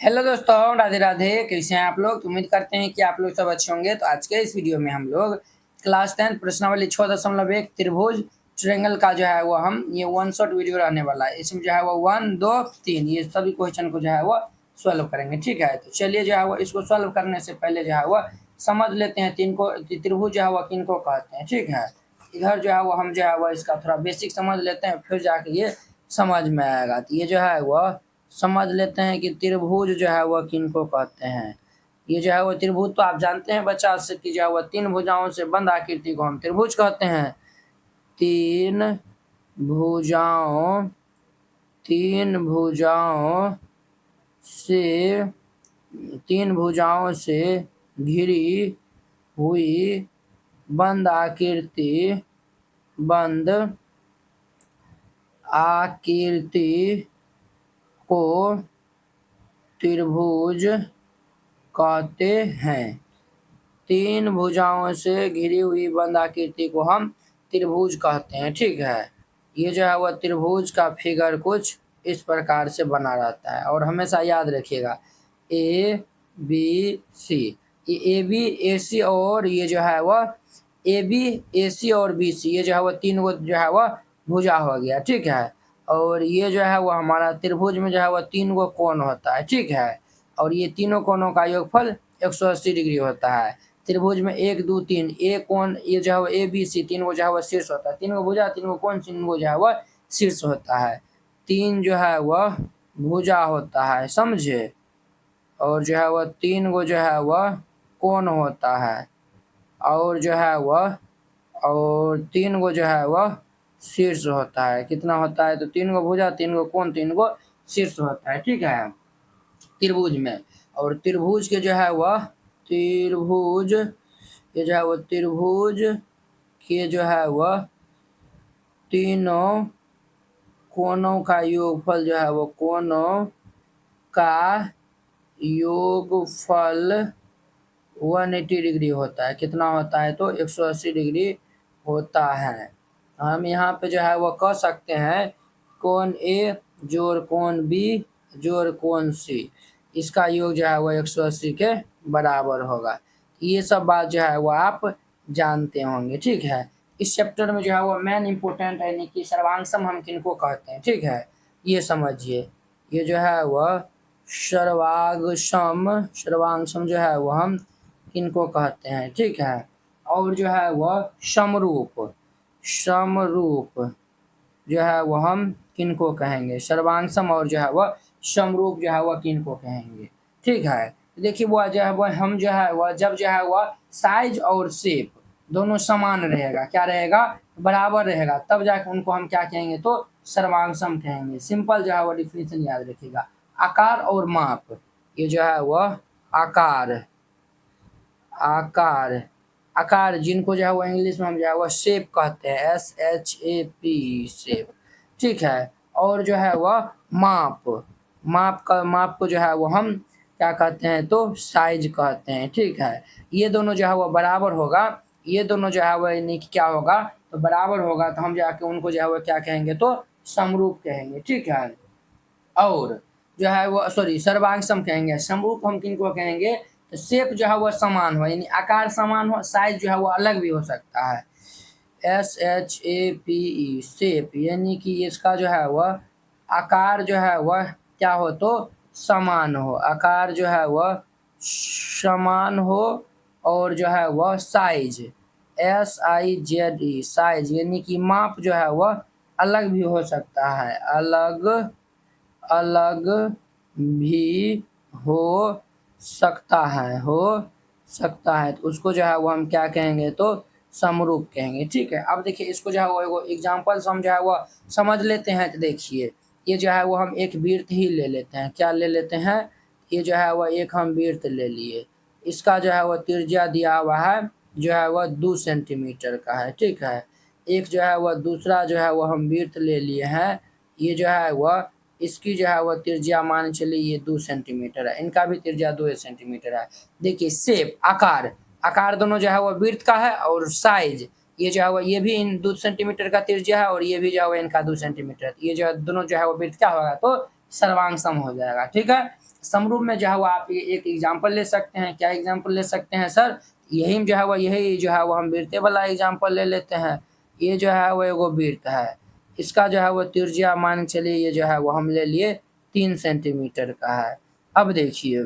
Hello दोस्तों, राधे राधे। कैसे हैं आप लोग? उम्मीद करते हैं कि आप लोग सब अच्छे होंगे। तो आज के इस वीडियो में हम लोग क्लास 10 प्रश्नावली 6.1 त्रिभुज ट्रायंगल का जो है वो हम ये वन शॉट वीडियो रहने वाला है। इसमें जो है वो 1, 2, 3 ये सभी क्वेश्चन को जो है वो सॉल्व करेंगे। ठीक है, तो चलिए जो है वो इसको सॉल्व करने से पहले जो है वो समझ लेते हैं तीन को त्रिभुज जो है वो किन को कहते हैं। ठीक है, इधर जो है वो हम जो है वो इसका थोड़ा बेसिक समझ लेते हैं, फिर जाके ये समझ में आएगा। तो ये जो है वह समझ लेते हैं कि त्रिभुज जो है वह किनको कहते हैं। ये जो है वो त्रिभुज तो आप जानते हैं बच्चा से कि जो है वह तीन भुजाओं से बंद आकृति को हम त्रिभुज कहते हैं। तीन भुजाओं तीन भुजाओं से तीन भुजाओं से घिरी हुई बंद आकृति को त्रिभुज कहते हैं। तीन भुजाओं से घिरी हुई बंद आकृति को हम त्रिभुज कहते हैं। ठीक है, ये जो है वह त्रिभुज का फिगर कुछ इस प्रकार से बना रहता है और हमेशा याद रखिएगा ए बी सी। ये ए बी ए सी और ये जो है वह ए बी ए सी और बी सी, ये जो है वह तीन को जो है वह भुजा हो गया। ठीक है, और ये जो है वह हमारा त्रिभुज में जो है वह तीन को कोण होता है। ठीक है, और ये तीनों कोणों का योगफल 180 डिग्री होता है। त्रिभुज में 1, 2, 3 ए कोण, ये जो है वो ए बी सी तीन को जो है वह शीर्ष होता है। तीन को भुजा, तीन को कोण, तीन को जो है वह शीर्ष होता है। तीन जो है वह भुजा होता है, समझे, और जो है वह तीन को जो है वह कोण होता है, और जो है वह और तीन को जो है वह शीर्ष होता है। कितना होता है? तो तीन को भुजा, तीन को कोण, तीन को शीर्ष होता है। ठीक है, त्रिभुज में। और त्रिभुज के जो है वह त्रिभुज ये जो है वो त्रिभुज के जो है वह तीनों कोणों का योगफल जो है वो कोणों का योगफल 180 डिग्री होता है। कितना होता है? तो 180 डिग्री होता है। हम यहाँ पे जो है वो कह सकते हैं कोण ए जोड़ कोण बी जोड़ कोण सी, इसका योग जो है वो 180 के बराबर होगा। ये सब बात जो है वो आप जानते होंगे। ठीक है, इस चैप्टर में जो है वो मेन इम्पोर्टेंट है, यानी कि सर्वांगसम हम किनको कहते हैं। ठीक है, ये समझिए, ये जो है वह सर्वांगसम जो है वह हम किनको कहते हैं। ठीक है, और जो है वह समरूप जो है वह हम किनको कहेंगे। सर्वांगसम और जो है वह समरूप जो है वह किनको कहेंगे। ठीक है, देखिए वह जो है वह हम जो है वह जब जो है वह साइज और शेप दोनों समान रहेगा, क्या रहेगा? बराबर रहेगा, तब जाकर उनको हम क्या कहेंगे? तो सर्वांगसम कहेंगे। सिंपल जो है वह डिफिनीशन याद रखिएगा। आकार और माप, ये जो है वह आकार जिनको जो है वो इंग्लिश में हम जो है वो शेप कहते हैं, SHAP शेप। ठीक है, और जो है वह माप को जो है वो हम क्या कहते हैं? तो साइज कहते हैं। ठीक है, ये दोनों जो है वो बराबर होगा, ये दोनों जो है वो यानी कि क्या होगा? तो बराबर होगा, तो हम जाके उनको जो है वो क्या कहेंगे? तो समरूप कहेंगे। ठीक है, और जो है वो सर्वांगसम कहेंगे। समरूप हम किनको कहेंगे? तो शेप जो है वो समान हो, यानी आकार समान हो, साइज जो है वो अलग भी हो सकता है। SHAPE शेप, यानी कि इसका जो है वह आकार जो है वह क्या हो? तो समान हो, आकार जो है वह समान हो, और जो है वह साइज SIZE साइज, यानी कि माप जो है वह अलग भी हो सकता है, अलग भी हो सकता है, तो उसको जो है वो हम क्या कहेंगे? तो समरूप कहेंगे। ठीक है, अब देखिए इसको जो है वो एगो एग्जाम्पल से हम जो है वो समझ लेते हैं। तो देखिए ये जो है वो हम एक वृत्त ही ले लेते हैं। क्या ले लेते हैं? ये जो है वो एक हम वृत्त ले लिए, इसका जो है वो त्रिज्या दिया हुआ है जो है वह 2 सेंटीमीटर का है। ठीक है, एक जो है वह दूसरा जो है वो हम वृत्त ले लिए हैं, ये जो है वह इसकी जो है वह त्रिज्या मान चलिए ये 2 सेंटीमीटर है, इनका भी त्रिज्या 2 सेंटीमीटर है। देखिए शेप आकार दोनों जो है वह वृत्त का है, और साइज ये जो है वह ये भी इन 2 सेंटीमीटर का त्रिज्या है, और ये भी जो है वह इनका 2 सेंटीमीटर, ये जो दोनों जो है वो वृत्त क्या होगा? तो सर्वांगसम हो जाएगा। ठीक है, समरूप में जो है वो आप एक एग्जाम्पल ले सकते हैं। क्या एग्जाम्पल ले सकते हैं सर? यही जो है वो हम वृत्त वाला एग्जाम्पल ले लेते हैं। ये जो है वो एगो वृत्त है, इसका जो है वो त्रिज्या मान चलिए ये जो है वो हम ले लिए 3 सेंटीमीटर का है। अब देखिए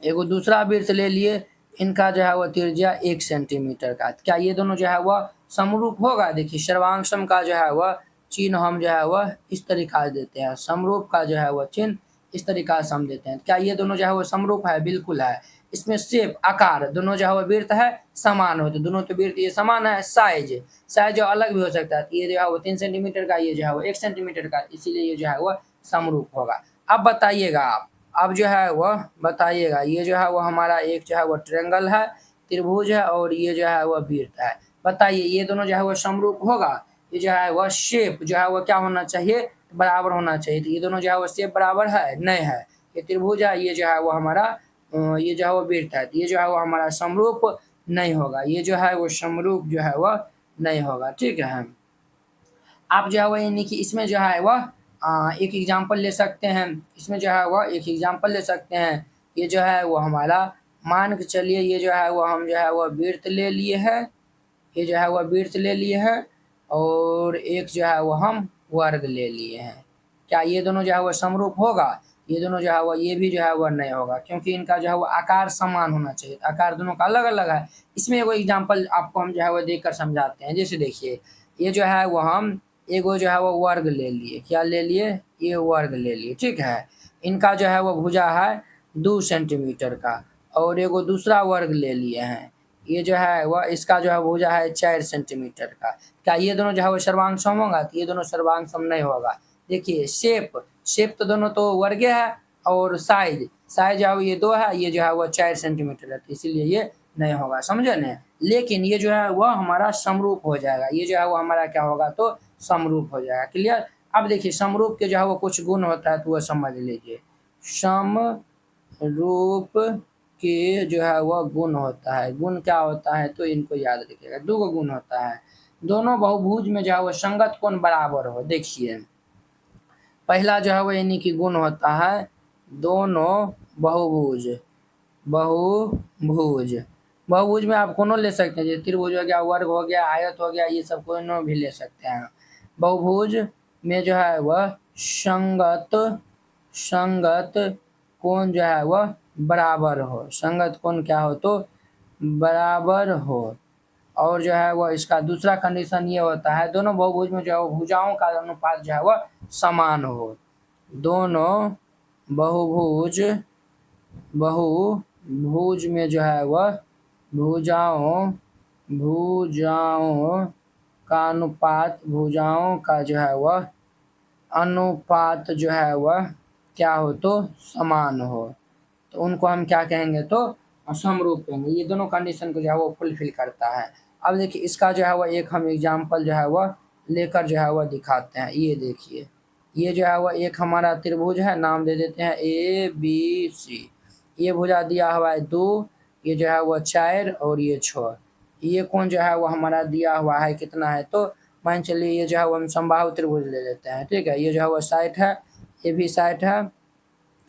एगो दूसरा वृत्त ले लिए, इनका जो है वो त्रिज्या 1 सेंटीमीटर का। क्या ये दोनों जो है वह समरूप होगा? देखिए सर्वांग का जो है वह चिन्ह हम जो है वह इस तरीका से देते हैं, समरूप का जो है वह चिन्ह इस तरीका से हम देते हैं। क्या ये दोनों जो है वो समरूप है? बिल्कुल है। इसमें शेप आकार दोनों जो है वो वृत्त है समान हो, तो दोनों तो वृत्त ये समान है। साइज जो अलग भी हो सकता है, ये जो है वो 3 सेंटीमीटर का, ये जो है वो 1 सेंटीमीटर का, इसीलिए ये जो है वह समरूप होगा। अब बताइएगा आप, अब जो है वह बताइएगा, ये जो है वो हमारा एक जो है वो ट्रायंगल है, त्रिभुज है, और ये जो है वह वृत्त है। बताइए ये दोनों जो है वो समरूप होगा? ये जो है वह शेप जो है वो क्या होना चाहिए? बराबर होना चाहिए। तो ये दोनों जो है वो शेप बराबर है? नहीं है। ये त्रिभुज है, ये जो है वो हमारा ये जो है वो वृत्त है, तो ये जो है वो हमारा समरूप नहीं होगा। ये जो है वो समरूप जो है वह नहीं होगा। ठीक है, आप जो है वह यानी कि इसमें जो है वह एक एग्जाम्पल ले सकते हैं। इसमें जो है वह एक एग्जाम्पल ले सकते हैं। ये जो है वो हमारा मान के चलिए, ये जो है वो हम जो है वह वृत्त ले लिए है, ये जो है वह वृत्त ले लिए है, और एक जो है वो हम वर्ग ले लिए हैं। क्या ये दोनों जो है वो समरूप होगा? ये दोनों जो है वो ये भी जो है वह नहीं होगा, क्योंकि इनका जो है वो आकार समान होना चाहिए। आकार दोनों का अलग अलग है। इसमें एगो एग्जाम्पल आपको हम जो है वो देकर समझाते हैं। जैसे देखिए ये जो है वो हम एगो जो है वो वर्ग ले लिए। क्या ले लिए? ये वर्ग ले लिए। ठीक है, इनका जो है वो भुजा है 2 सेंटीमीटर का, और एगो दूसरा वर्ग ले लिए हैं, ये जो है वह इसका जो है भुजा है 4 सेंटीमीटर का। क्या ये दोनों जो है वो सर्वांग सम होगा? तो ये दोनों सर्वांग सम नहीं होगा। देखिए शेप तो दोनों तो वर्गे है, और साइज जो है ये 2 है, ये जो है वो 4 सेंटीमीटर है, तो इसीलिए ये नहीं होगा। समझे न? लेकिन ये जो है वह हमारा समरूप हो जाएगा। ये जो है वो हमारा क्या होगा? तो समरूप हो जाएगा। क्लियर? अब देखिए समरूप के जो है वो कुछ गुण होता है, तो वह समझ लीजिए। समरूप के जो है वह गुण होता है। गुण क्या होता है? तो इनको याद रखिएगा। 2 गुण होता है। दोनों बहुभुज में जो है वो संगत कोण बराबर हो। देखिए पहला जो है वो यानी कि गुण होता है, दोनों बहुभुज बहुभुज बहुभुज में आप कोनो ले सकते हैं, जैसे त्रिभुज हो गया, वर्ग हो गया, आयत हो गया, ये सब कोनो भी ले सकते हैं। बहुभुज में जो है वह संगत कोण जो है वह बराबर हो। संगत कोण क्या हो? तो बराबर हो। और जो है वह इसका दूसरा कंडीशन ये होता है, दोनों बहुभुज में जो है भुजाओं का अनुपात जो है वह समान हो। दोनों बहुभुज में जो है वह भुजाओं का जो है वह अनुपात जो है वह क्या हो? तो समान हो। तो उनको हम क्या कहेंगे? तो समरूप कहेंगे। ये दोनों कंडीशन को जो है वो फुलफिल करता है। अब देखिए इसका जो है वह एक हम एग्जाम्पल जो है वह लेकर जो है वह दिखाते हैं। ये देखिए ये जो है वह एक हमारा त्रिभुज है, नाम दे देते हैं ABC। ये भुजा दिया हुआ है 2, ये जो है वह 4, और ये 6। ये कोण जो है वो हमारा दिया हुआ है कितना है? तो मान चलिए ये जो है वो हम समबाहु त्रिभुज ले लेते हैं। ठीक है, ये जो है वो 60 है, ये भी 60 है,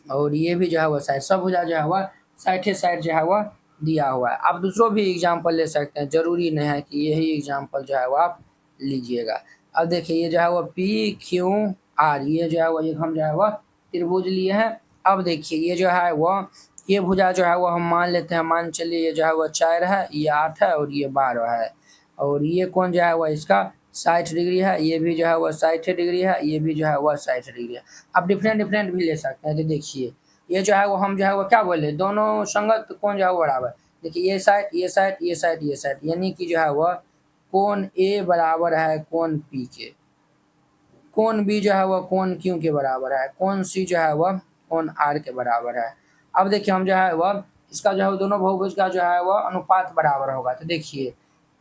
और ये भी जो है वो 60, सब भुजा जो है वह 60 जो है वह दिया हुआ है। आप दूसरों भी एग्जाम्पल ले सकते हैं, जरूरी नहीं है कि यही एग्जाम्पल जो है वो आप लीजिएगा। अब देखिए ये जो है वो PQR, ये जो है वो एक हम जो है वह त्रिभुज लिए हैं। अब देखिए ये जो है वह ये भुजा जो है वो हम मान लेते हैं, मान चलिए ये जो है वो 4 है, ये 8 है, और ये 12 है, और ये कोण जो है वह इसका 60 डिग्री है, ये भी जो है वह 60 डिग्री है, ये भी जो है वह 60 डिग्री है। आप डिफरेंट भी ले सकते हैं। तो देखिए ये जो है वो हम जो है वो क्या बोले, दोनों संगत कोण जो है वो बराबर। देखिए ये 60 यानी कि जो है वह कोण A बराबर है कोण P के, कोण B जो है वह कोण Q के बराबर है, कोण C जो है वह कोण R के बराबर है। अब देखिए हम जो है वह इसका जो है दोनों बहुभुज का जो है वह अनुपात बराबर होगा। तो देखिए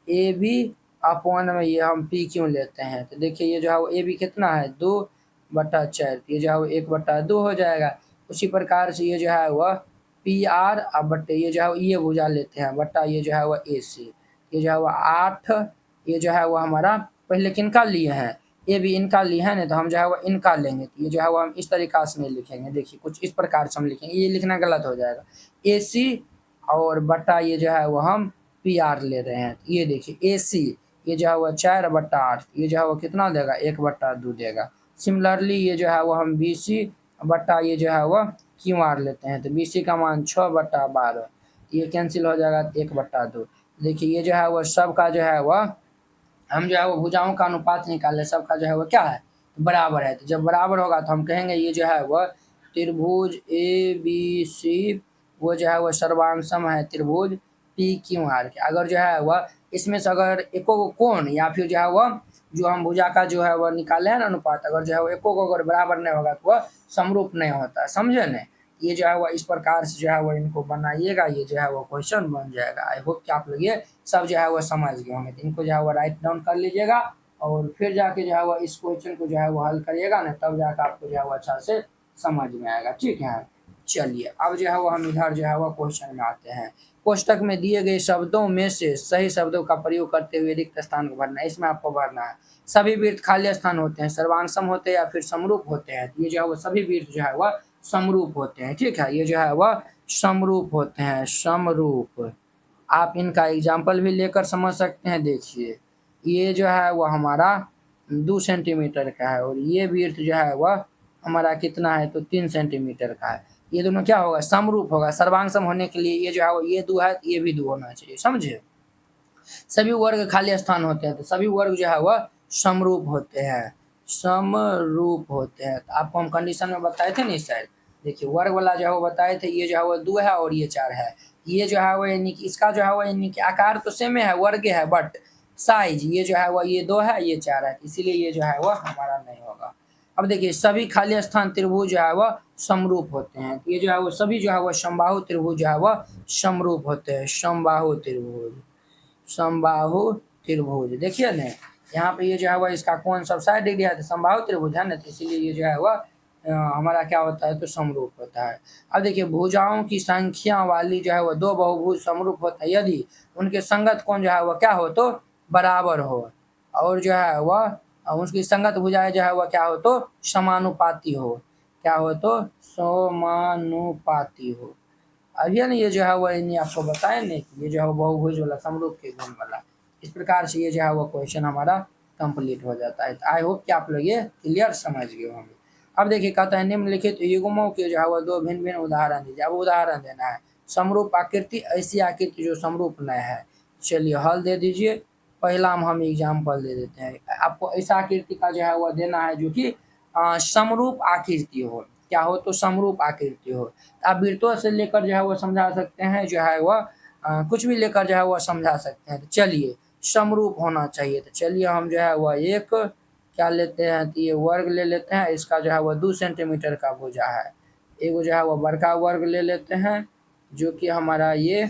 AB अपॉन में ये हम PQ लेते हैं, तो देखिए ये जो है वो AB कितना है? 2/4, ये जो है वो 1/2 हो जाएगा। उसी प्रकार से ये जो है वह PR अब बट्टे ये जो है ये भुजा लेते हैं बट्टा ये जो है वह AC, ये जो है वह 8, ये जो है वह हमारा पहले किनका लिए हैं? ए भी इनका ली है ना, तो हम जो है वो इनका लेंगे, तो ये जो है वो हम इस तरीका से नहीं लिखेंगे। देखिए कुछ इस प्रकार से हम लिखेंगे, ये लिखना गलत हो जाएगा। ए सी और बटा ये जो है वो हम पी आर ले रहे हैं। ये देखिए ए सी ये जो है वो 4/8, ये जो है वो कितना देगा 1/2 देगा। सिमिलरली ये जो है वो हम बी सी बटा ये जो है वो क्यू आर लेते हैं, तो बी सी का मान 6/12, ये कैंसिल हो जाएगा 1/2। देखिए ये जो है वो सब का जो है वह हम जो है वो भुजाओं का अनुपात निकाले, सबका जो है वो क्या है बराबर है। तो जब बराबर होगा तो हम कहेंगे ये जो है वह त्रिभुज ए बी सी वो जो है वह सर्वांग है त्रिभुज पी क्यू आर के। अगर जो है वह इसमें से अगर एको को कोण या फिर जो है वह जो हम भुजा का जो है वह निकाले हैं ना अनुपात, अगर जो है वो एको को अगर बराबर नहीं होगा तो वह समरूप नहीं होता, समझे न। ये जो है वो इस प्रकार से जो है वो इनको बनाइएगा, ये जो है वो क्वेश्चन बन जाएगा। आई होप कि आप लोग ये सब जो है वो समझ गए होंगे। तो इनको जो है वो राइट डाउन कर लीजिएगा और फिर जाके जो है वो इस क्वेश्चन को जो है वो हल करिएगा ना, तब जाकर आपको जो है वो अच्छा से समझ में आएगा। ठीक है, चलिए अब जो है वो हम इधर जो है वो क्वेश्चन में आते हैं। कोष्टक में दिए गए शब्दों में से सही शब्दों का प्रयोग करते हुए रिक्त स्थान को भरना है। इसमें आपको भरना है सभी वृत्त खाली स्थान होते हैं, सर्वांग होते हैं या फिर समरूप होते हैं। ये जो है वो सभी वृत्त जो है वह समरूप होते हैं। ठीक है, ये जो है वह समरूप होते हैं, समरूप। आप इनका एग्जाम्पल भी लेकर समझ सकते हैं। देखिए ये जो है वह हमारा 2 सेंटीमीटर का है और ये वृत्त जो है वह हमारा कितना है तो 3 सेंटीमीटर का है। ये दोनों क्या होगा समरूप होगा। सर्वांग सम होने के लिए ये जो है वो ये 2 है, ये भी 2 होना चाहिए, समझे। सभी वर्ग खाली स्थान होते हैं, तो सभी वर्ग जो है वह समरूप होते हैं, समरूप होते हैं। तो आपको हम कंडीशन में बताए थे नहीं सर, देखिए वर्ग वाला जो है वो बताए थे, ये जो है वो 2 है और ये 4 है। ये जो है वो यानी कि इसका जो है वो यानी कि आकार तो सेम है, वर्ग है, बट साइज ये जो है वो ये 2 है ये 4 है, इसीलिए ये जो है वो हमारा नहीं होगा। अब देखिए सभी खाली स्थान त्रिभुज जो है वह समरूप होते हैं। ये जो है वो सभी जो है वो समबाहु त्रिभुज जो है वह समरूप होते हैं, समबाहु त्रिभुज, समबाहु त्रिभुज। देखिए ना यहाँ पे ये जो है वह इसका कोण सब 60 डिग्री है, तो समबाहु त्रिभुज है ना, तो इसीलिए ये जो है वह हमारा क्या होता है तो समरूप होता है। अब देखिए भुजाओं की संख्या वाली जो है वह 2 बहुभुज समरूप होता है यदि उनके संगत कोण जो है वह क्या हो तो बराबर हो, और जो है वह उसकी संगत भुजाएं जो है वह क्या हो तो समानुपाती हो, क्या हो तो समानुपाती हो। अब ये ना ये जो है वो नहीं आपको बताया नहीं कि ये जो है वो बहुभुज वाला समरूप के गुण वाला। इस प्रकार से ये जो है वो क्वेश्चन हमारा कंप्लीट हो जाता है। आई होप कि आप लोग ये क्लियर समझ गए होंगे। अब देखिए कहता है निम्नलिखित युग्मों के जो है वो 2 भिन्न भिन्न उदाहरण दीजिए। अब उदाहरण देना है समरूप आकृति, ऐसी आकृति जो समरूप न है। चलिए हल दे दीजिए। पहला हम एग्जाम्पल दे देते हैं आपको, ऐसा आकृति का जो है वो देना है जो कि समरूप आकृति हो, क्या हो तो समरूप आकृति हो। आप वृत्तों से लेकर जो है वो समझा सकते हैं, जो है वह कुछ भी लेकर जो है वह समझा सकते हैं। तो चलिए समरूप होना चाहिए, तो चलिए हम जो है वह एक क्या लेते हैं तो ये वर्ग ले लेते हैं, इसका जो है वह 2 सेंटीमीटर का भुजा है। एक जो है वह बड़का वर्ग ले लेते हैं जो कि हमारा ये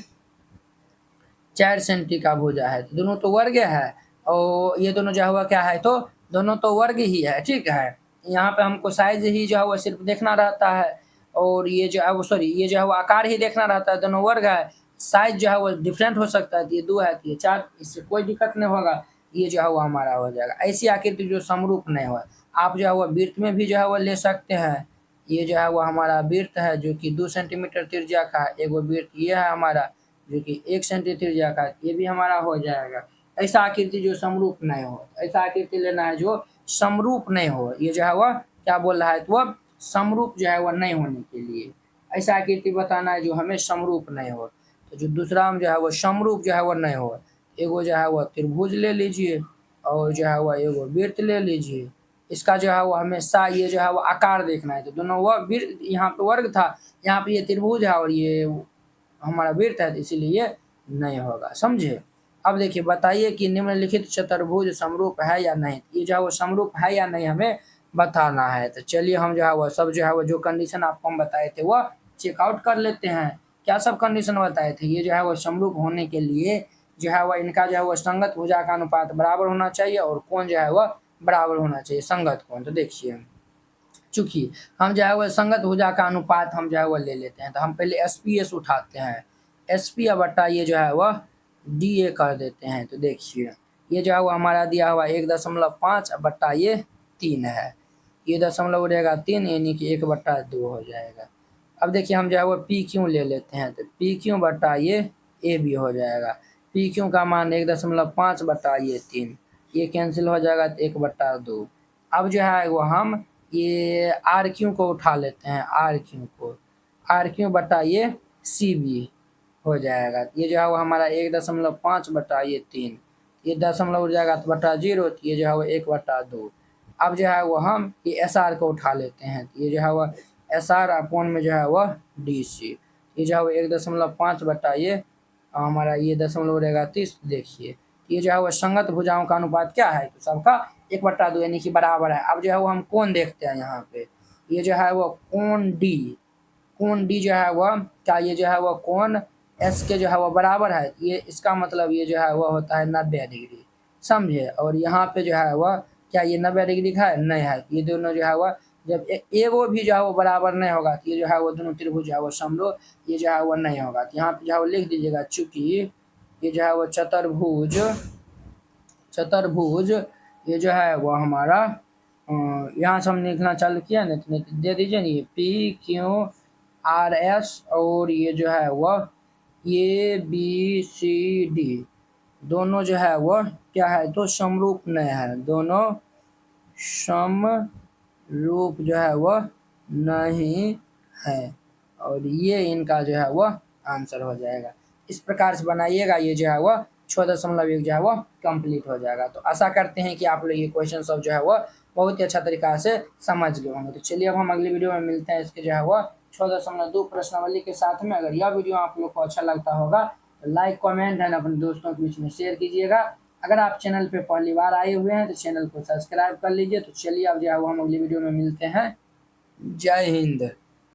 4 सेंटी का भुजा है। तो दोनों तो वर्ग है और ये दोनों जो है वह क्या है तो दोनों तो वर्ग ही है। ठीक है, यहाँ पे हमको साइज ही जो है वो सिर्फ देखना रहता है, और ये जो है वो सॉरी ये जो है वो आकार ही देखना रहता है। दोनों वर्ग है, साइज जो है वो डिफरेंट हो सकता है, तो ये 2 है तो ये 4, इससे कोई दिक्कत नहीं होगा। ये जो है वो हमारा हो जाएगा। ऐसी आकृति जो समरूप नहीं हो, आप जो है वो वृत्त में भी जो है वो ले सकते हैं। ये जो है वो हमारा वृत्त है जो कि 2 सेंटीमीटर त्रिज्या का है। एक वृत्त ये है हमारा जो कि 1 सेंटी त्रिज्या का, ये भी हमारा हो जाएगा। ऐसा आकृति जो समरूप नहीं हो, ऐसा आकृति लेना है जो समरूप नहीं हो। ये जो है वह क्या बोल रहा है तो वह समरूप जो है वह नहीं होने के लिए ऐसा आकृति बताना है जो हमें समरूप नहीं हो। तो जो दूसरा हम जो है वो समरूप जो है वह नहीं हो, एगो जो है वह त्रिभुज ले लीजिए और जो है वह एगो वृत्त ले लीजिए। इसका जो है वो हमेशा ये जो है वो आकार देखना है। तो दोनों वह वृत्त, यहाँ पे वर्ग था, यहाँ पे ये त्रिभुज है और ये हमारा वृत्त है, तो इसीलिए ये नहीं होगा, समझे। अब देखिए बताइए कि निम्नलिखित चतुर्भुज समरूप है या नहीं। ये जो है वो समरूप है या नहीं हमें बताना है। तो चलिए हम जो है वो सब जो है वो जो कंडीशन आपको हम बताए थे वह चेकआउट कर लेते हैं। क्या सब कंडीशन बताए थे, ये जो है वो समरूप होने के लिए जो है वह इनका जो है वो संगत भुजा का अनुपात बराबर होना चाहिए और कोण जो है वह बराबर होना चाहिए, संगत कोण। तो देखिए चूंकि हम जो है वो संगत भुजा का अनुपात हम जो है वो ले लेते हैं, तो हम पहले एस उठाते हैं। एस पी बट्टा ये जो है वह डी ए कर देते हैं। तो देखिए ये जो है वो हमारा दिया हुआ 1.5 बट्टा ये 3 है। ये दशमलव उड़ेगा 3 यानी कि 1/2 हो जाएगा। अब देखिए हम जो है वो पी क्यू ले लेते हैं तो पी क्यू बट्टा ये ए भी हो जाएगा। पी क्यू का मान 1.5 बट्टा ये 3, ये कैंसिल हो जाएगा तो 1/2। अब जो है वो हम ये आर क्यू को उठा लेते हैं, आर क्यू को, आर क्यू बट्टा ये सी बी हो जाएगा। ये जो है वो हमारा 1.5 बट्टा ये 3, ये दशमलव उड़ जाएगा तो बट्टा 0, तो ये जो है वो 1/2। अब जो है वो हम ये एस आर को उठा लेते हैं, तो ये जो है वह एस आर अपॉन में जो है वह डी सी, ये जो है वो 1.5 बट्टा ये हमारा ये दशमलव उड़ेगा 30। देखिए ये जो है वह संगत भुजाओं का अनुपात क्या है, तो सबका 1/2 यानी कि बराबर है। अब जो है वो हम कोण देखते हैं यहाँ पे, ये जो है वो कोण डी, कोण डी जो है वह क्या, ये जो है वह कोण एस के जो है वह बराबर है, ये इसका मतलब ये जो है वह होता है 90 डिग्री, समझे। और यहाँ पे जो है वह क्या ये 90 डिग्री का है, नहीं है। ये दोनों जो है वह जब एगो भी जो है वो बराबर नहीं होगा तो ये जो है वो दोनों त्रिभुज जो है वो समरो ये जो है वो नहीं होगा। तो यहाँ पे जो है वो लिख दीजिएगा, चूंकि ये जो है वो चतुर्भुज, चतुर्भुज ये जो है वो हमारा यहाँ से हम लिखना चालू किया ना, तो दे दीजिए ये पी क्यू आर एस और ये जो है वह ए बी सी डी दोनों जो है वह क्या है, तो समरूप नहीं है, दोनों समरूप जो है वह नहीं है, और ये इनका जो है वह आंसर हो जाएगा। इस प्रकार से बनाइएगा, ये जो है वह 6.1 जो है वह कंप्लीट हो जाएगा। तो आशा करते हैं कि आप लोग ये क्वेश्चन सब जो है वह बहुत ही अच्छा तरीका से समझ गए होंगे। तो चलिए अब हम अगली वीडियो में मिलते हैं इसके जो है वह 6.2 प्रश्नावली के साथ में। अगर यह वीडियो आप लोग को अच्छा लगता होगा तो लाइक कमेंट एंड अपने दोस्तों के बीच में शेयर कीजिएगा। अगर आप चैनल पे पहली बार आए हुए हैं तो चैनल को सब्सक्राइब कर लीजिए। तो चलिए अब जो है वो हम अगली वीडियो में मिलते हैं। जय हिंद।